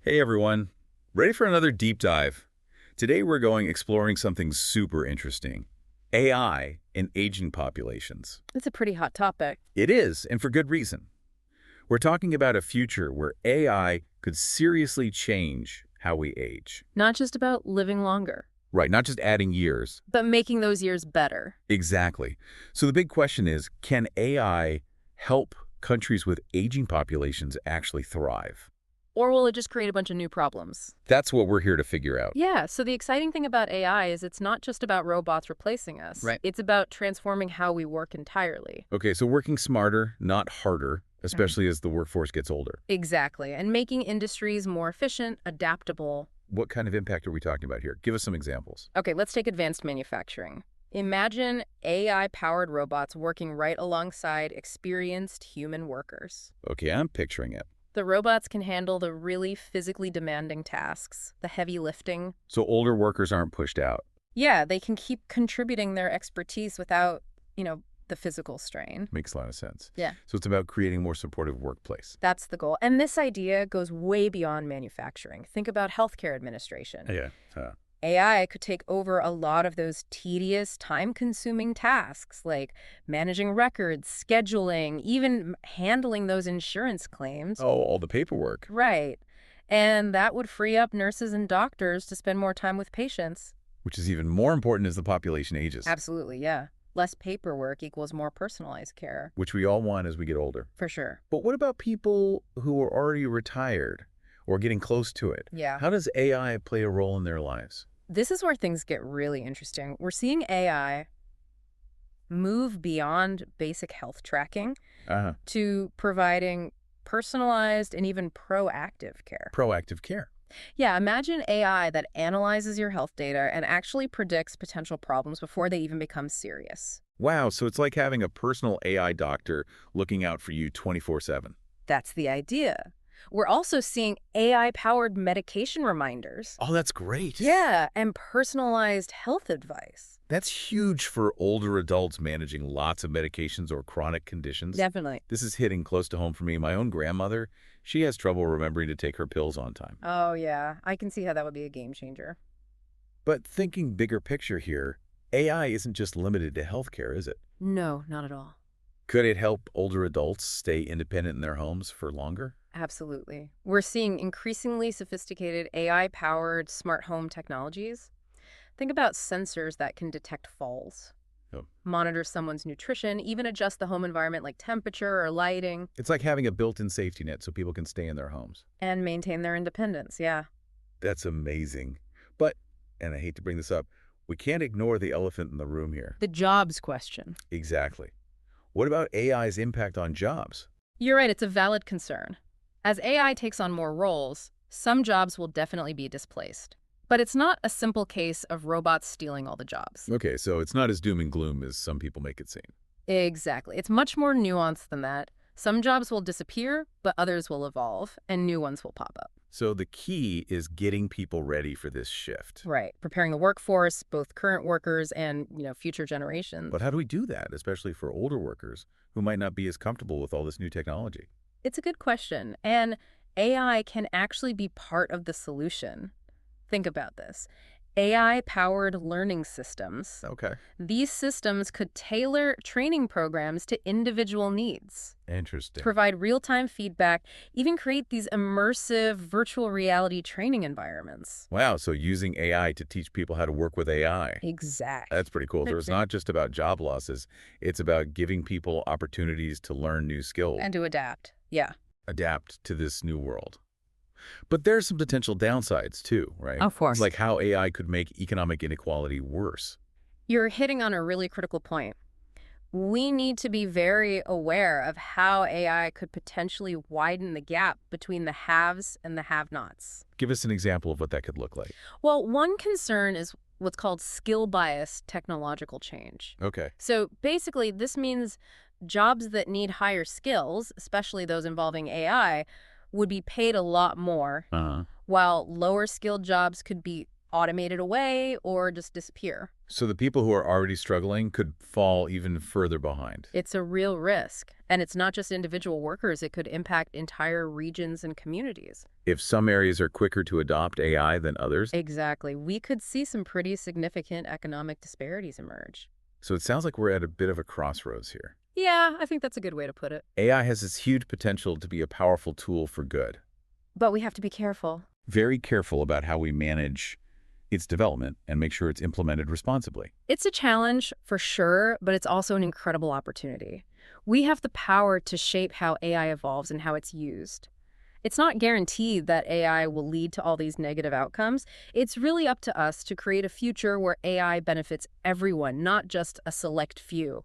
Hey everyone, ready for another deep dive? Today we're going exploring something super interesting. AI in aging populations. It's a pretty hot topic. It is, and for good reason. We're talking about a future where AI could seriously change how we age. Not just about living longer, Right, not just adding years. but making those years better. Exactly. So the big question is, can AI help countries with aging populations actually thrive? Or will it just create a bunch of new problems? That's what we're here to figure out. Yeah, so the exciting thing about AI is it's not just about robots replacing us. Right. It's about transforming how we work entirely. Okay, so working smarter, not harder, especially as the workforce gets older. Exactly, and making industries more efficient, adaptable. What kind of impact are we talking about here? Give us some examples. Okay, let's take advanced manufacturing. Imagine AI-powered robots working right alongside experienced human workers. Okay, I'm picturing it. The robots can handle the really physically demanding tasks, the heavy lifting. So older workers aren't pushed out. Yeah, they can keep contributing their expertise without, the physical strain. Makes a lot of sense. Yeah. So it's about creating a more supportive workplace. That's the goal. And this idea goes way beyond manufacturing. Think about healthcare administration. Yeah. AI could take over a lot of those tedious, time-consuming tasks like managing records, scheduling, even handling those insurance claims. Oh, all the paperwork. Right. And that would free up nurses and doctors to spend more time with patients. Which is even more important as the population ages. Absolutely, yeah. Less paperwork equals more personalized care. Which we all want as we get older. For sure. But what about people who are already retired or getting close to it? Yeah. How does AI play a role in their lives? This is where things get really interesting. We're seeing AI move beyond basic health tracking to providing personalized and even proactive care. Proactive care. Yeah, imagine AI that analyzes your health data and actually predicts potential problems before they even become serious. Wow, so it's like having a personal AI doctor looking out for you 24/7. That's the idea. We're also seeing AI-powered medication reminders. Oh, that's great. Yeah, and personalized health advice. That's huge for older adults managing lots of medications or chronic conditions. Definitely. This is hitting close to home for me. My own grandmother, she has trouble remembering to take her pills on time. Oh, yeah. I can see how that would be a game changer. But thinking bigger picture here, AI isn't just limited to healthcare, is it? No, not at all. Could it help older adults stay independent in their homes for longer? Absolutely. We're seeing increasingly sophisticated AI-powered smart home technologies. Think about sensors that can detect falls, Oh. monitor someone's nutrition, even adjust the home environment like temperature or lighting, It's like having a built-in safety net so people can stay in their homes. and maintain their independence. Yeah. That's amazing. But, and I hate to bring this up, we can't ignore the elephant in the room here. The jobs question. Exactly. What about AI's impact on jobs? You're right, it's a valid concern. As AI takes on more roles, some jobs will definitely be displaced. But it's not a simple case of robots stealing all the jobs. Okay, so it's not as doom and gloom as some people make it seem. Exactly. It's much more nuanced than that. Some jobs will disappear, but others will evolve, and new ones will pop up. So the key is getting people ready for this shift. Right. Preparing the workforce, both current workers and, future generations. But how do we do that, especially for older workers who might not be as comfortable with all this new technology? It's a good question. And AI can actually be part of the solution. Think about this. AI-powered learning systems. Okay. These systems could tailor training programs to individual needs, Interesting. provide real-time feedback, even create these immersive virtual reality training environments. Wow, so using AI to teach people how to work with AI. Exactly. That's pretty cool. So it's not just about job losses. It's about giving people opportunities to learn new skills. And to adapt. Yeah. Adapt to this new world. But there's some potential downsides too, right? Of course. Like how AI could make economic inequality worse. You're hitting on a really critical point. We need to be very aware of how AI could potentially widen the gap between the haves and the have-nots. Give us an example of what that could look like. Well, one concern is what's called skill-biased technological change. Okay. So basically, this means jobs that need higher skills, especially those involving AI, would be paid a lot more, while lower skilled jobs could be automated away or just disappear. So the people who are already struggling could fall even further behind. It's a real risk. And it's not just individual workers. It could impact entire regions and communities. If some areas are quicker to adopt AI than others. Exactly. We could see some pretty significant economic disparities emerge. So it sounds like we're at a bit of a crossroads here. Yeah, I think that's a good way to put it. AI has this huge potential to be a powerful tool for good. But we have to be careful. Very careful about how we manage its development and make sure it's implemented responsibly. It's a challenge for sure, but it's also an incredible opportunity. We have the power to shape how AI evolves and how it's used. It's not guaranteed that AI will lead to all these negative outcomes. It's really up to us to create a future where AI benefits everyone, not just a select few.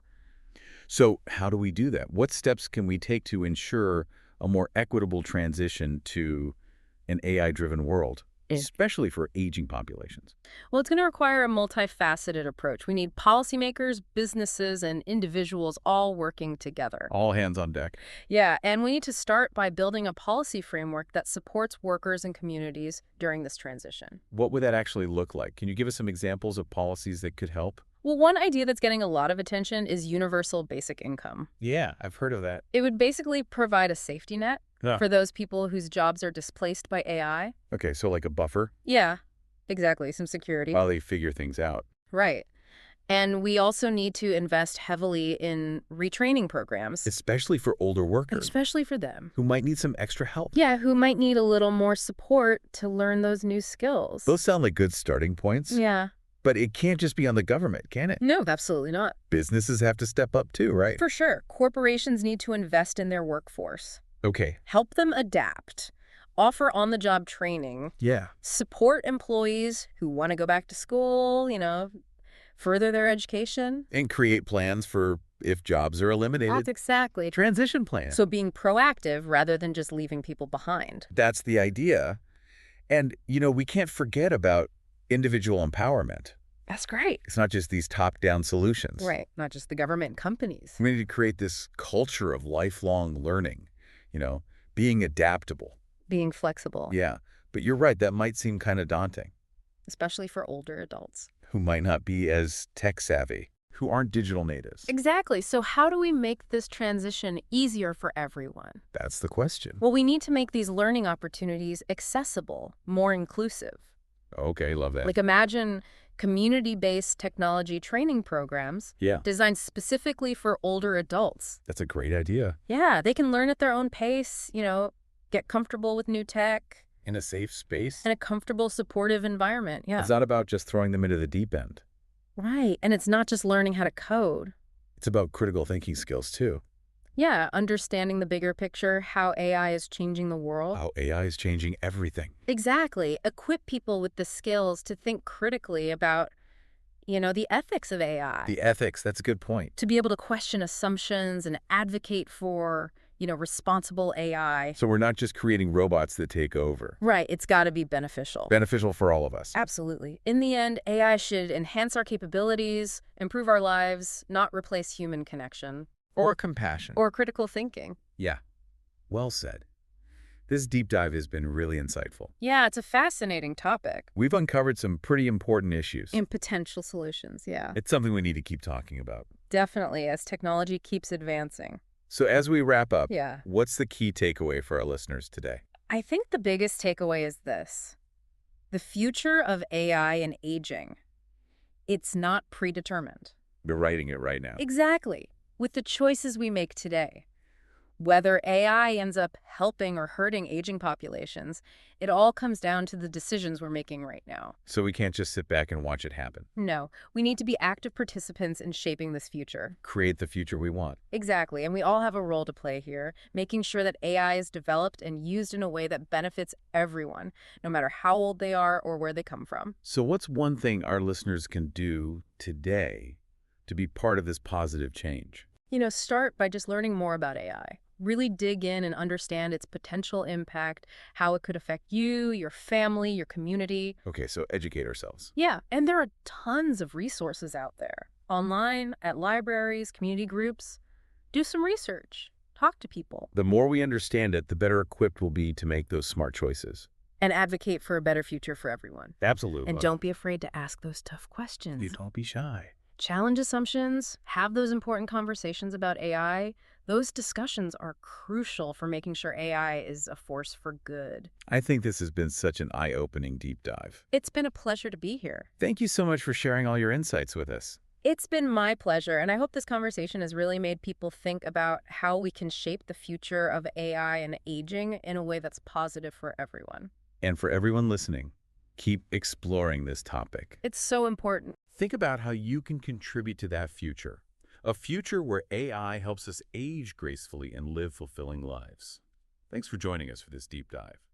So how do we do that? What steps can we take to ensure a more equitable transition to an AI-driven world, especially for aging populations? Well, it's going to require a multifaceted approach. We need policymakers, businesses, and individuals all working together. All hands on deck. Yeah, and we need to start by building a policy framework that supports workers and communities during this transition. What would that actually look like? Can you give us some examples of policies that could help? Well, one idea that's getting a lot of attention is universal basic income. Yeah, I've heard of that. It would basically provide a safety net Yeah. for those people whose jobs are displaced by AI. Okay, so like a buffer Yeah, exactly. Some security. while they figure things out. Right. And we also need to invest heavily in retraining programs, Especially for older workers especially for them. who might need some extra help. Yeah, who might need a little more support to learn those new skills. Those sound like good starting points. Yeah. But it can't just be on the government, can it? No, absolutely not. Businesses have to step up too, right? For sure. Corporations need to invest in their workforce, Okay. help them adapt, offer on-the-job training, Yeah. support employees who want to go back to school, further their education. And create plans for if jobs are eliminated. That's exactly. Transition plan. So being proactive rather than just leaving people behind. That's the idea. And, we can't forget about individual empowerment. That's great. It's not just these top-down solutions. Right. Not just the government, companies. We need to create this culture of lifelong learning, being adaptable. Being flexible. Yeah. But you're right, that might seem kind of daunting. Especially for older adults. Who might not be as tech-savvy, who aren't digital natives. Exactly. So how do we make this transition easier for everyone? That's the question. Well, we need to make these learning opportunities accessible, more inclusive. Okay, love that. Like imagine community-based technology training programs Yeah, designed specifically for older adults. that's a great idea. Yeah, they can learn at their own pace, get comfortable with new tech In a safe space. in a comfortable, supportive environment. Yeah. It's not about just throwing them into the deep end. Right. And it's not just learning how to code. It's about critical thinking skills, too. Yeah, understanding the bigger picture, how AI is changing the world. How AI is changing everything. Exactly. Equip people with the skills to think critically about, the ethics of AI. The ethics, that's a good point. To be able to question assumptions and advocate for, responsible AI. So we're not just creating robots that take over. Right. It's got to be beneficial. Beneficial for all of us. Absolutely. In the end, AI should enhance our capabilities, improve our lives, not replace human connection. Or compassion. Or critical thinking. Yeah. Well said. This deep dive has been really insightful. Yeah, it's a fascinating topic. We've uncovered some pretty important issues. And potential solutions, yeah. It's something we need to keep talking about. Definitely, as technology keeps advancing. So as we wrap up, Yeah. what's the key takeaway for our listeners today? I think the biggest takeaway is this. The future of AI and aging, it's not predetermined. We're writing it right now. Exactly. With the choices we make today. Whether AI ends up helping or hurting aging populations, it all comes down to the decisions we're making right now. So we can't just sit back and watch it happen. No, we need to be active participants in shaping this future. Create the future we want. Exactly, and we all have a role to play here, making sure that AI is developed and used in a way that benefits everyone, no matter how old they are or where they come from. So what's one thing our listeners can do today to be part of this positive change? Start by just learning more about AI. Really dig in and understand its potential impact, how it could affect you, your family, your community. Okay, so educate ourselves. Yeah, and there are tons of resources out there. Online, at libraries, community groups. Do some research. Talk to people. The more we understand it, the better equipped we'll be to make those smart choices. and advocate for a better future for everyone. Absolutely. And don't be afraid to ask those tough questions. You don't be shy. Challenge assumptions, have those important conversations about AI. Those discussions are crucial for making sure AI is a force for good. I think this has been such an eye-opening deep dive. It's been a pleasure to be here. Thank you so much for sharing all your insights with us. It's been my pleasure, and I hope this conversation has really made people think about how we can shape the future of AI and aging in a way that's positive for everyone. And for everyone listening, keep exploring this topic. It's so important. Think about how you can contribute to that future. A future where AI helps us age gracefully and live fulfilling lives. Thanks for joining us for this deep dive.